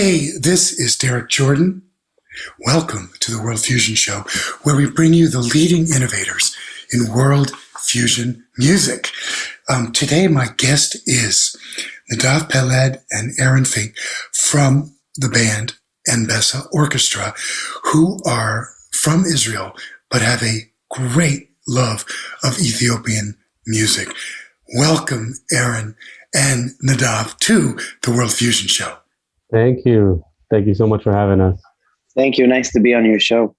Hey, this is Derrik Jordan. Welcome to the World Fusion Show, where we bring you the leading innovators in world fusion music. Today, my guest is Nadav Peled and Aaron Fink from the band Anbessa Orchestra, who are from Israel, but have a great love of Ethiopian music. Welcome, Aaron and Nadav, to the World Fusion Show. Thank you. Thank you so much for having us. Thank you. Nice to be on your show.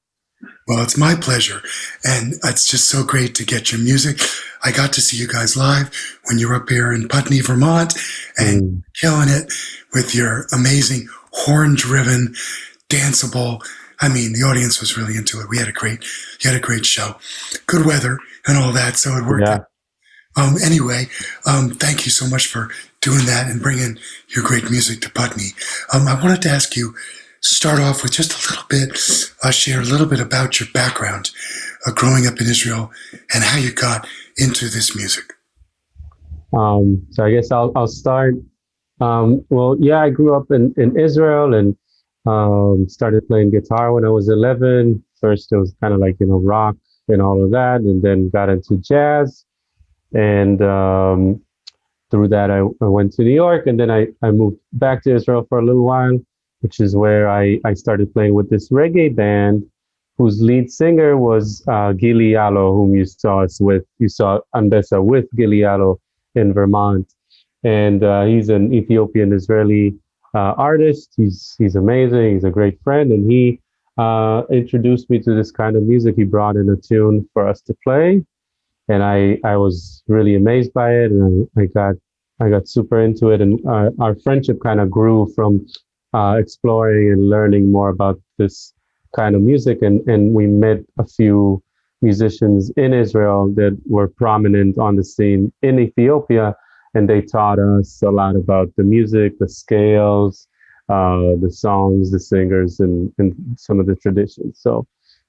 Well, it's my pleasure. And it's just so great to get your music. I got to see you guys live when you were up here in Putney, Vermont, and killing it with your amazing horn-driven, danceable. I mean, the audience was really into it. You had a great show. Good weather and all that, so it worked out. Anyway, thank you so much for doing that and bringing your great music to Putney. I wanted to ask you, start off with just a little bit, share a little bit about your background, growing up in Israel and how you got into this music. So I guess I'll start. I grew up in Israel and started playing guitar when I was 11. First, it was kind of like, rock and all of that, and then got into jazz. And through that, I went to New York, and then I moved back to Israel for a little while, which is where I started playing with this reggae band whose lead singer was Gili Yalo, whom you saw Anbessa with Gili Yalo in Vermont. And he's an Ethiopian Israeli artist. He's amazing. He's a great friend. And he introduced me to this kind of music. He brought in a tune for us to play. And I was really amazed by it, and I got super into it, and our friendship kind of grew from exploring and learning more about this kind of music, and we met a few musicians in Israel that were prominent on the scene in Ethiopia, and they taught us a lot about the music, the scales, the songs, the singers, and some of the traditions. So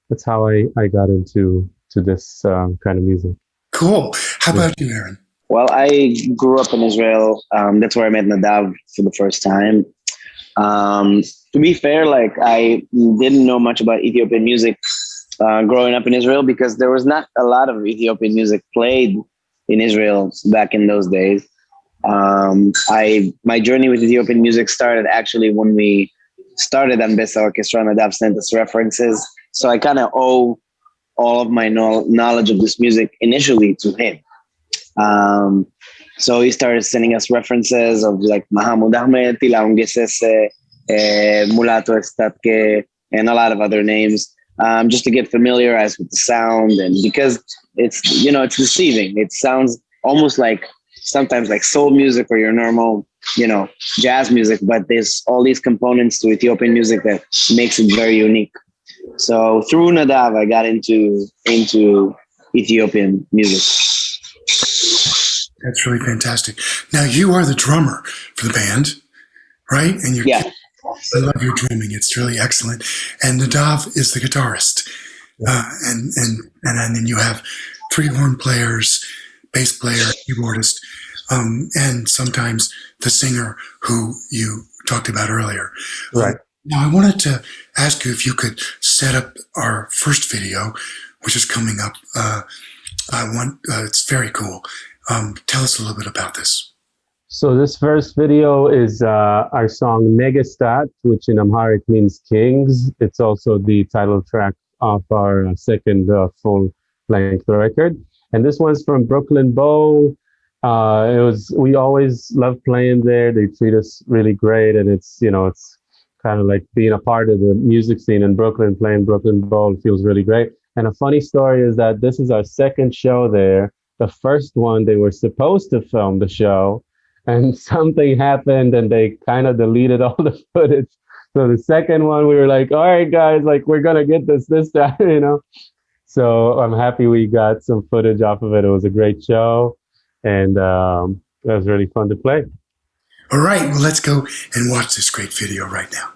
that's how I got into this kind of music. Cool. How about you, Aaron? Well, I grew up in Israel. That's where I met Nadav for the first time. To be fair, I didn't know much about Ethiopian music growing up in Israel because there was not a lot of Ethiopian music played in Israel back in those days. My journey with Ethiopian music started actually when we started Anbessa Orchestra. Nadav sent us references. So I kind of owe all of my knowledge of this music initially to him. So he started sending us references of like Mahamud Ahmed, Tilaun Gesese, Mulato Estatke, and a lot of other names, just to get familiarized with the sound. And because it's deceiving. It sounds almost like sometimes like soul music or your normal, jazz music, but there's all these components to Ethiopian music that makes it very unique. So through Nadav, I got into Ethiopian music. That's really fantastic. Now you are the drummer for the band, right? And I love your drumming; it's really excellent. And Nadav is the guitarist, and then you have 3 horn players, bass player, keyboardist, and sometimes the singer who you talked about earlier. Right. Now, I wanted to ask you if you could set up our first video, which is coming up. It's very cool. Tell us a little bit about this. So this first video is our song Negestat, which in Amharic means kings. It's also the title track of our second full-length record. And this one's from Brooklyn Bow. We always love playing there. They treat us really great, and it's kind of like being a part of the music scene in Brooklyn, playing Brooklyn Bowl feels really great. And a funny story is that this is our second show there. The first one, they were supposed to film the show, and something happened and they kind of deleted all the footage. So the second one, we were like, all right, guys, we're going to get this time, So I'm happy we got some footage off of it. It was a great show, and it was really fun to play. All right, well, let's go and watch this great video right now.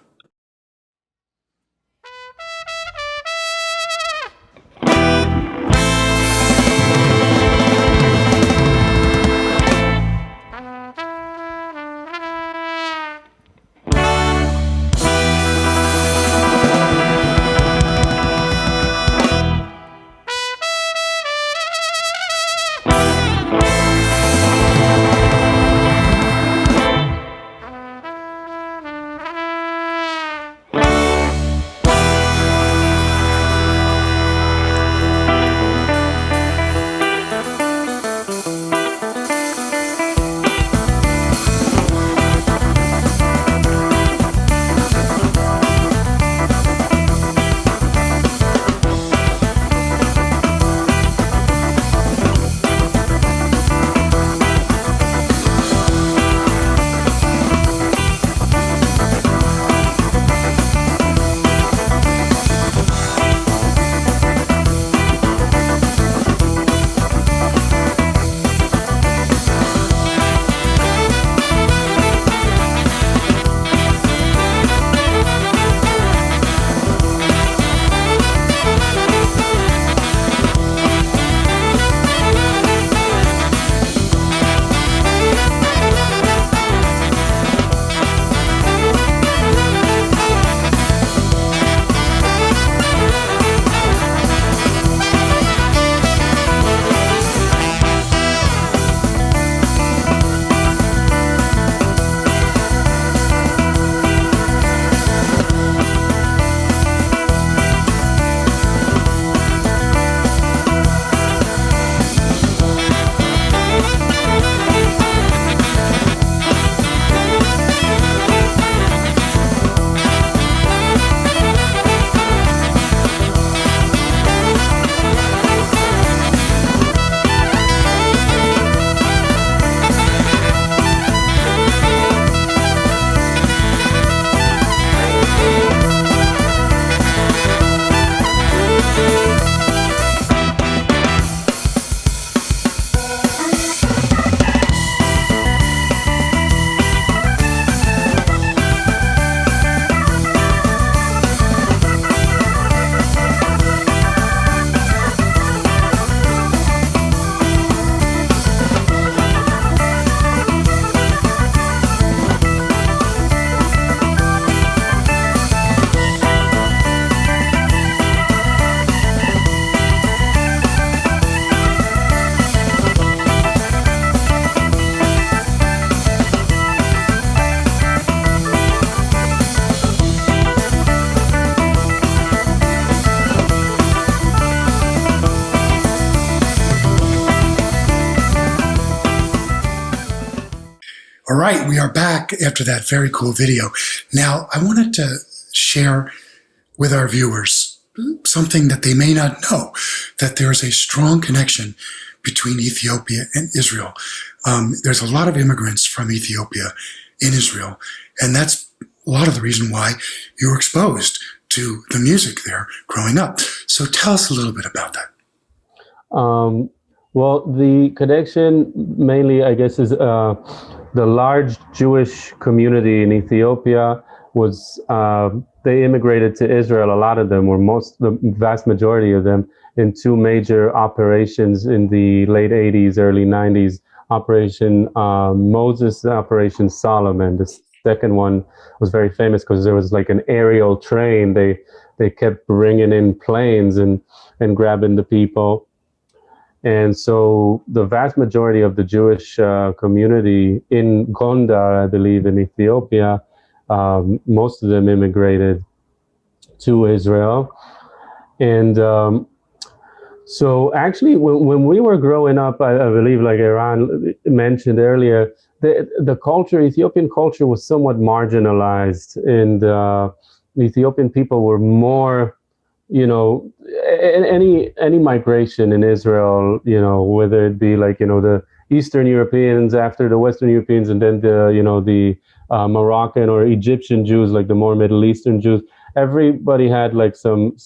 All right, we are back after that very cool video. Now, I wanted to share with our viewers something that they may not know, that there is a strong connection between Ethiopia and Israel. There's a lot of immigrants from Ethiopia in Israel, and that's a lot of the reason why you were exposed to the music there growing up. So tell us a little bit about that. Well, the connection mainly, I guess, is the large Jewish community in Ethiopia was, they immigrated to Israel, a lot of them, or the vast majority of them, in two major operations in the late 80s, early 90s, Operation Moses and Operation Solomon. The second one was very famous because there was like an aerial train. They kept bringing in planes and grabbing the people. And so the vast majority of the Jewish community in Gondar, I believe, in Ethiopia, most of them immigrated to Israel. And so actually, when we were growing up, I believe, like Iran mentioned earlier, the culture, Ethiopian culture, was somewhat marginalized, and the Ethiopian people were more, any migration in Israel, whether it be like, the Eastern Europeans after the Western Europeans, and then the Moroccan or Egyptian Jews, like the more Middle Eastern Jews, everybody had like some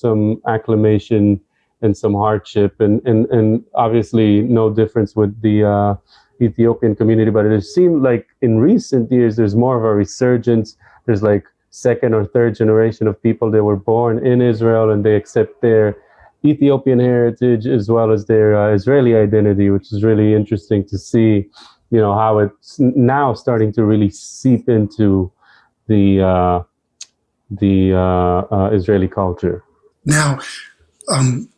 acclamation and some hardship, and obviously no difference with the Ethiopian community. But it seemed like in recent years, there's more of a resurgence. There's like second or third generation of people that were born in Israel, and they accept their Ethiopian heritage as well as their Israeli identity, which is really interesting to see, how it's now starting to really seep into the Israeli culture. Now,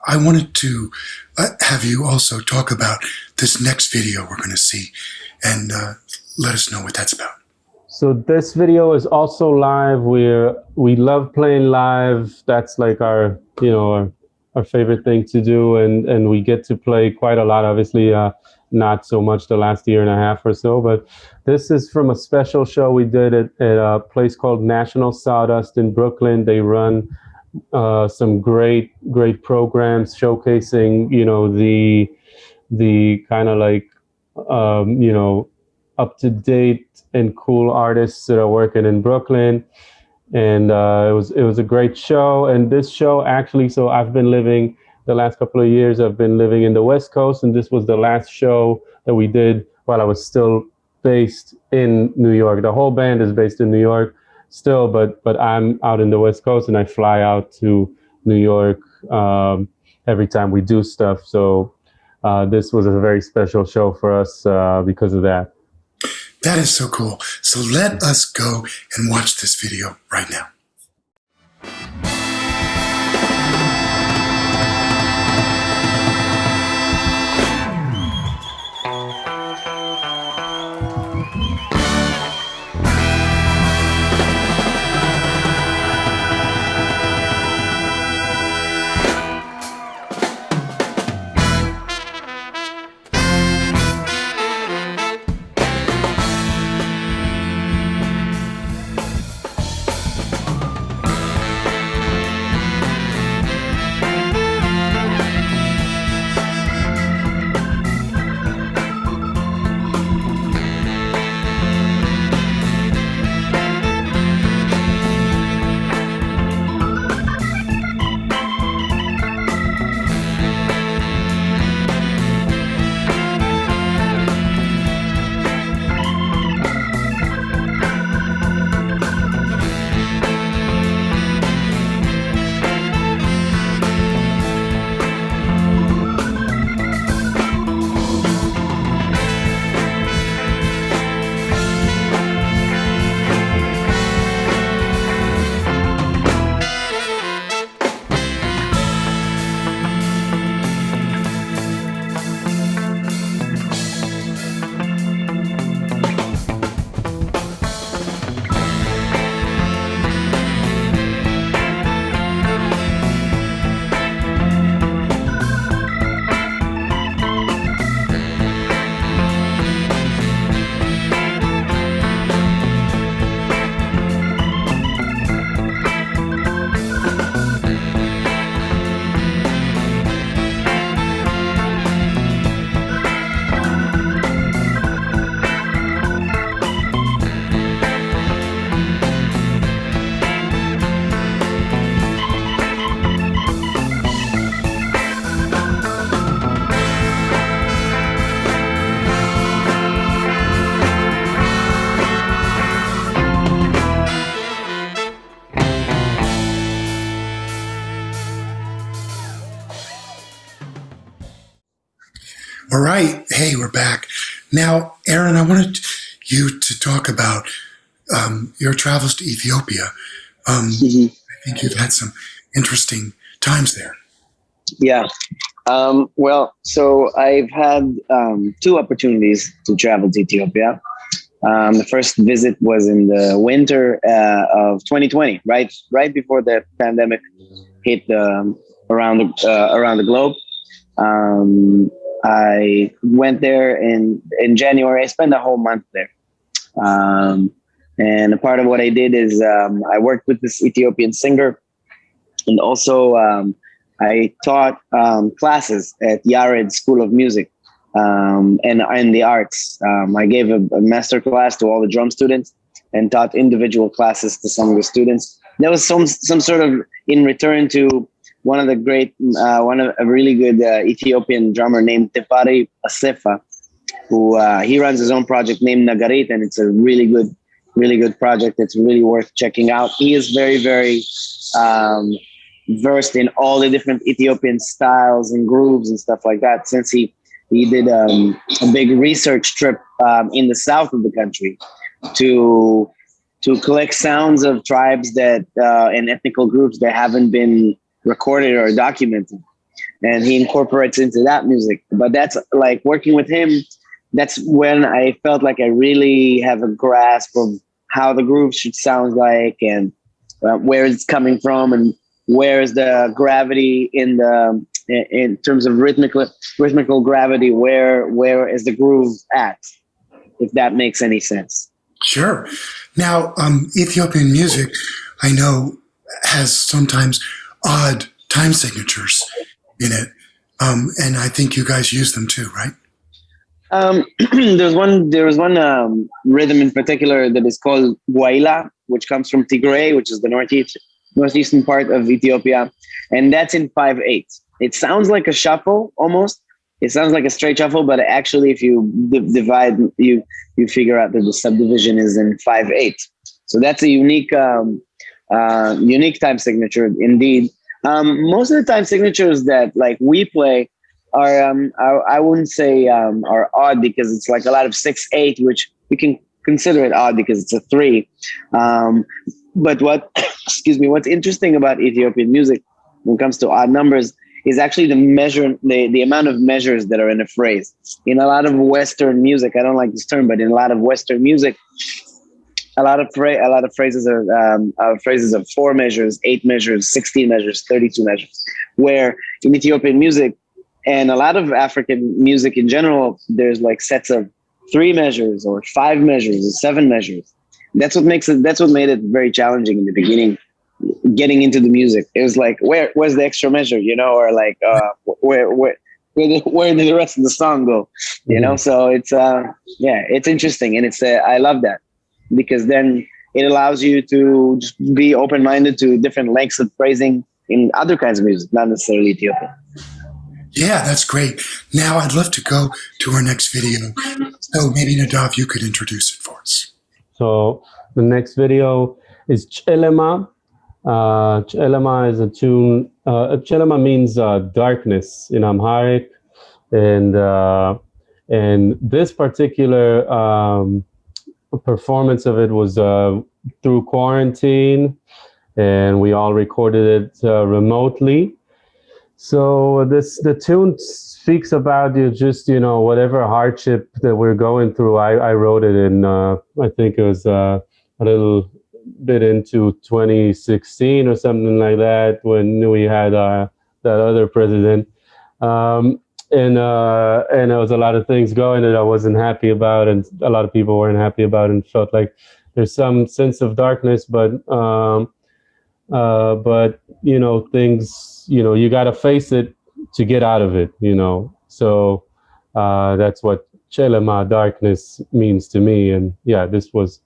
I wanted to have you also talk about this next video we're going to see, and let us know what that's about. So this video is also live. We love playing live. That's like our favorite thing to do, and we get to play quite a lot. Obviously, not so much the last year and a half or so, but this is from a special show we did at a place called National Sawdust in Brooklyn. They run some great programs showcasing, the kind of like, up to date and cool artists that are working in Brooklyn. And it was a great show. And this show actually, so I've been living the last couple of years, I've been living in the West Coast, and this was the last show that we did while I was still based in New York. The whole band is based in New York still, but I'm out in the West Coast, and I fly out to New York every time we do stuff. So this was a very special show for us because of that. That is so cool. So let us go and watch this video right now. All right. Hey, we're back. Now, Aaron, I wanted you to talk about your travels to Ethiopia. I think you've had some interesting times there. Yeah. Well, so I've had two opportunities to travel to Ethiopia. The first visit was in the winter of 2020, right before the pandemic hit around the globe. I went there in January. I spent a whole month there. And a part of what I did is I worked with this Ethiopian singer, and also I taught classes at Yared School of Music and the arts. I gave a master class to all the drum students and taught individual classes to some of the students. There was some sort of in return to one of a really good Ethiopian drummer named Tefari Asefa, who he runs his own project named Nagarit, and it's a really good project. It's really worth checking out. He is very, very versed in all the different Ethiopian styles and grooves and stuff like that, since he did a big research trip in the south of the country to collect sounds of tribes that and ethnical groups that haven't been recorded or documented, and he incorporates into that music. But that's like working with him. That's when I felt like I really have a grasp of how the groove should sound like, and where it's coming from, and where is the gravity in terms of rhythmical gravity. Where is the groove at? If that makes any sense. Sure. Now, Ethiopian music, I know, has sometimes odd time signatures in it, and I think you guys use them too, right? There was one rhythm in particular that is called Waila, which comes from Tigray, which is the northeastern part of Ethiopia, and that's in 5/8. It sounds like a shuffle almost. It sounds like a straight shuffle, but actually, if you divide, you figure out that the subdivision is in 5/8. So that's a unique time signature indeed. Most of the time signatures that like we play are I wouldn't say are odd, because it's like a lot of 6/8, which we can consider it odd because it's a 3. But what's interesting about Ethiopian music when it comes to odd numbers is actually the amount of measures that are in a phrase. In a lot of Western music, I don't like this term, but in a lot of Western music, a lot of phrases are phrases of 4 measures, 8 measures, 16 measures, 32 measures. Where in Ethiopian music and a lot of African music in general, there's like sets of 3 measures or 5 measures or 7 measures. That's what made it very challenging in the beginning, getting into the music. It was like, where's the extra measure, or like where did the rest of the song go, So it's it's interesting, and I love that, because then it allows you to just be open-minded to different lengths of phrasing in other kinds of music, not necessarily Ethiopian. Yeah, that's great. Now I'd love to go to our next video. So maybe Nadav, you could introduce it for us. So the next video is Chelema. Chelema is a tune. Chelema means darkness in Amharic, and this particular performance of it was through quarantine, and we all recorded it remotely. So the tune speaks about whatever hardship that we're going through. I wrote it in I think it was a little bit into 2016 or something like that, when we had that other president, and there was a lot of things going that I wasn't happy about, and a lot of people weren't happy about, and felt like there's some sense of darkness, but things, you got to face it to get out of it, So that's what Chelema, darkness, means to me. And yeah, this was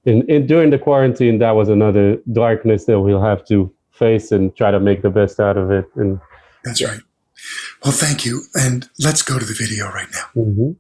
during the quarantine, that was another darkness that we'll have to face and try to make the best out of it. And that's right. Well, thank you. And let's go to the video right now. Mm-hmm.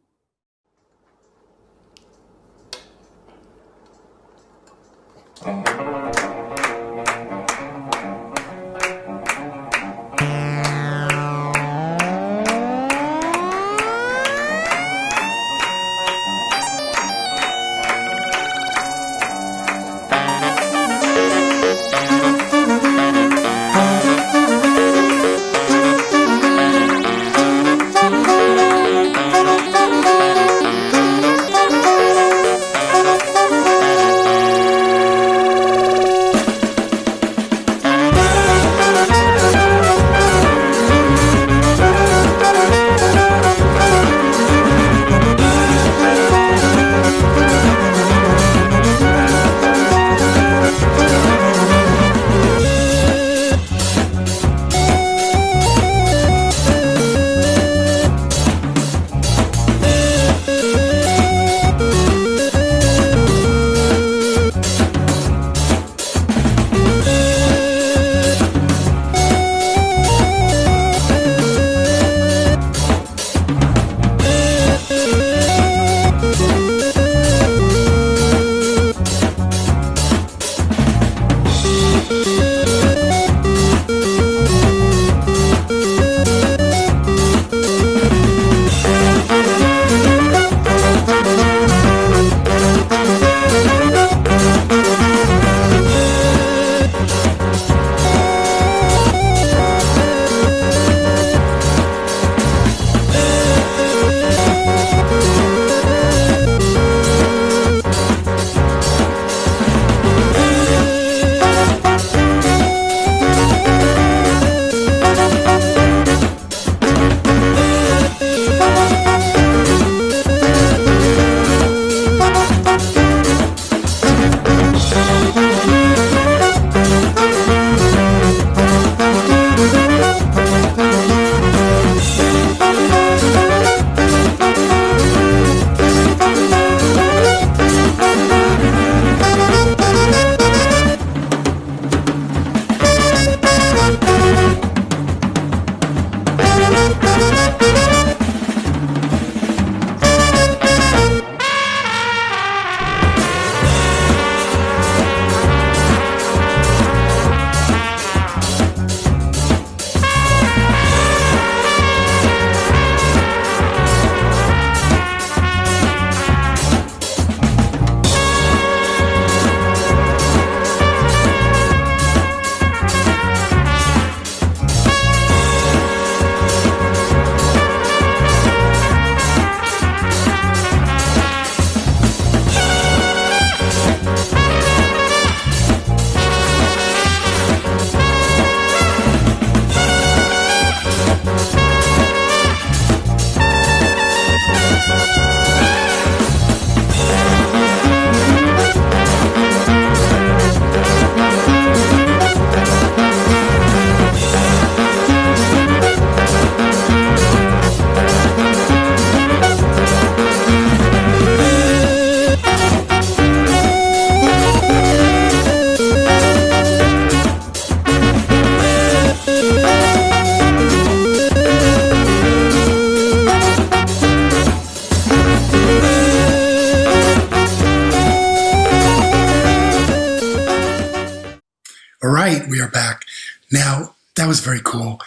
All right, we are back. Now, that was very cool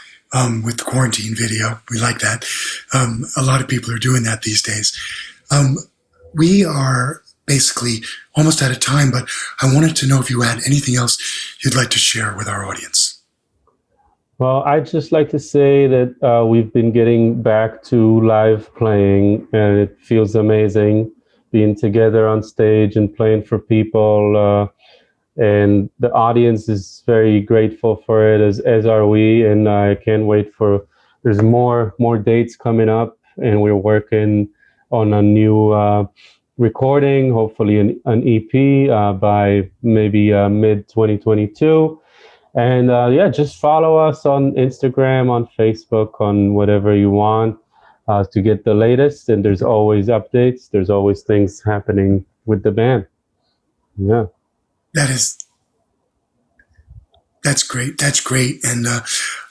with the quarantine video. We like that. A lot of people are doing that these days. We are basically almost out of time, but I wanted to know if you had anything else you'd like to share with our audience. Well, I'd just like to say that we've been getting back to live playing, and it feels amazing being together on stage and playing for people. And the audience is very grateful for it, as are we. And I can't wait for, there's more dates coming up, and we're working on a new recording, hopefully an EP by maybe mid 2022. And yeah, just follow us on Instagram, on Facebook, on whatever you want to get the latest. And there's always updates. There's always things happening with the band. Yeah. That's great. That's great. And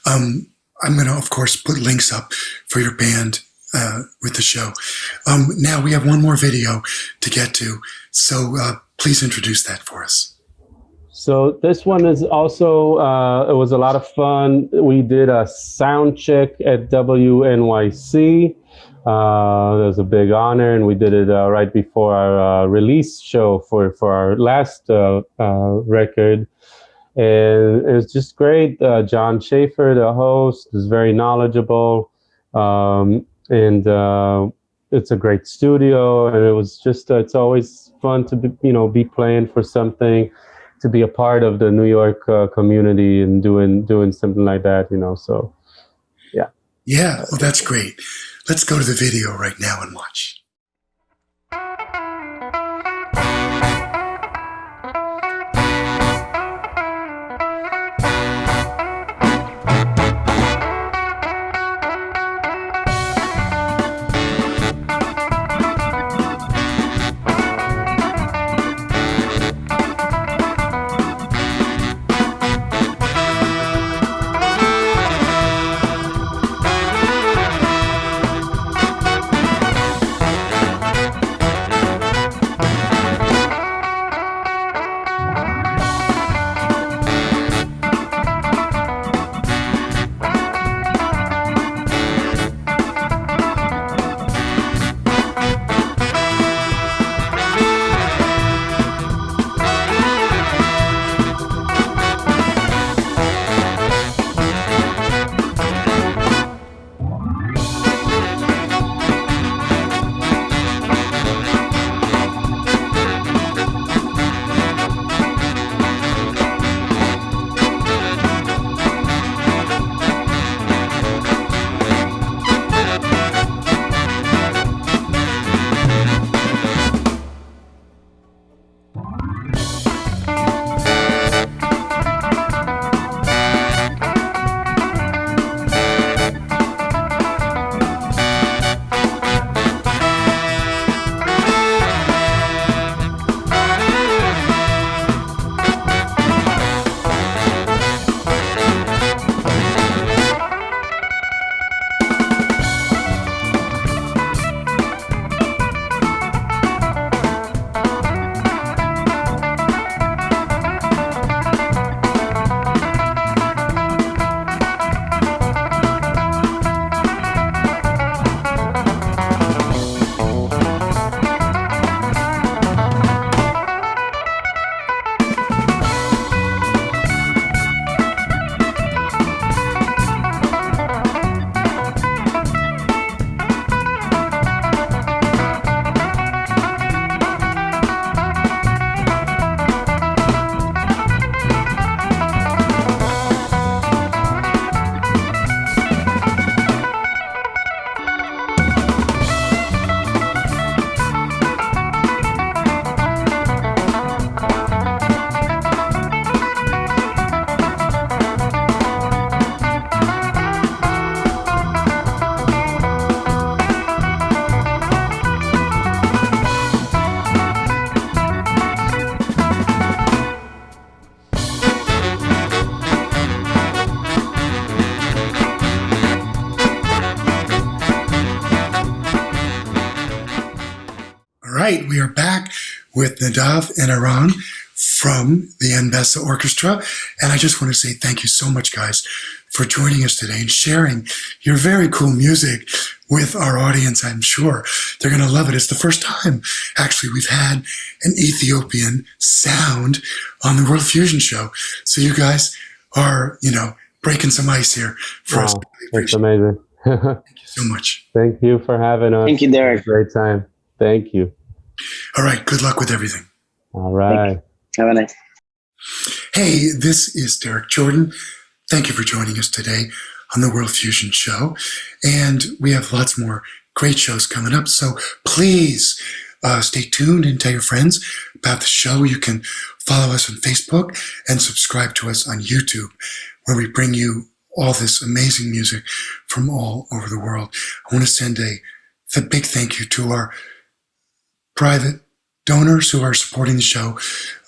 I'm going to, of course, put links up for your band with the show. Now we have one more video to get to. So please introduce that for us. So this one is also, it was a lot of fun. We did a sound check at WNYC. It was a big honor, and we did it right before our release show for our last record. And it was just great. John Schaefer, the host, was very knowledgeable. And it's a great studio. And it was just, it's always fun to be playing for something, to be a part of the New York community and doing something like that, so yeah. Yeah, well, that's great. Let's go to the video right now and watch. right, we are back with Nadav and Aran from the Anbessa Orchestra. And I just want to say thank you so much, guys, for joining us today and sharing your very cool music with our audience. I'm sure they're going to love it. It's the first time, actually, we've had an Ethiopian sound on the World Fusion Show. So you guys are, breaking some ice here for us. That's amazing. Thank you so much. Thank you for having us. Thank you, Derrik. Great time. Thank you. All right. Good luck with everything. All right. Have a nice. Hey, this is Derrik Jordan. Thank you for joining us today on the World Fusion Show. And we have lots more great shows coming up. So please stay tuned and tell your friends about the show. You can follow us on Facebook and subscribe to us on YouTube, where we bring you all this amazing music from all over the world. I want to send a big thank you to our private donors who are supporting the show: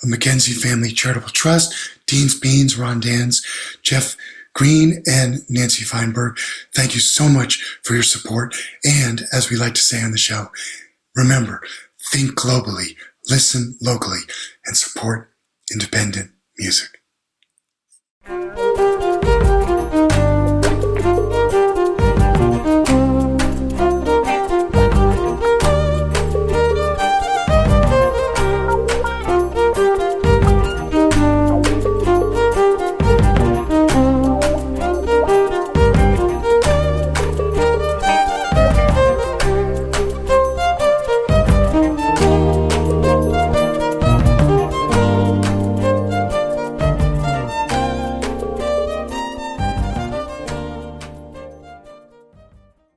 Mackenzie Family Charitable Trust, Dean's Beans, Ron Dans, Jeff Green, and Nancy Feinberg. Thank you so much for your support. And as we like to say on the show, remember, think globally, listen locally, and support independent music.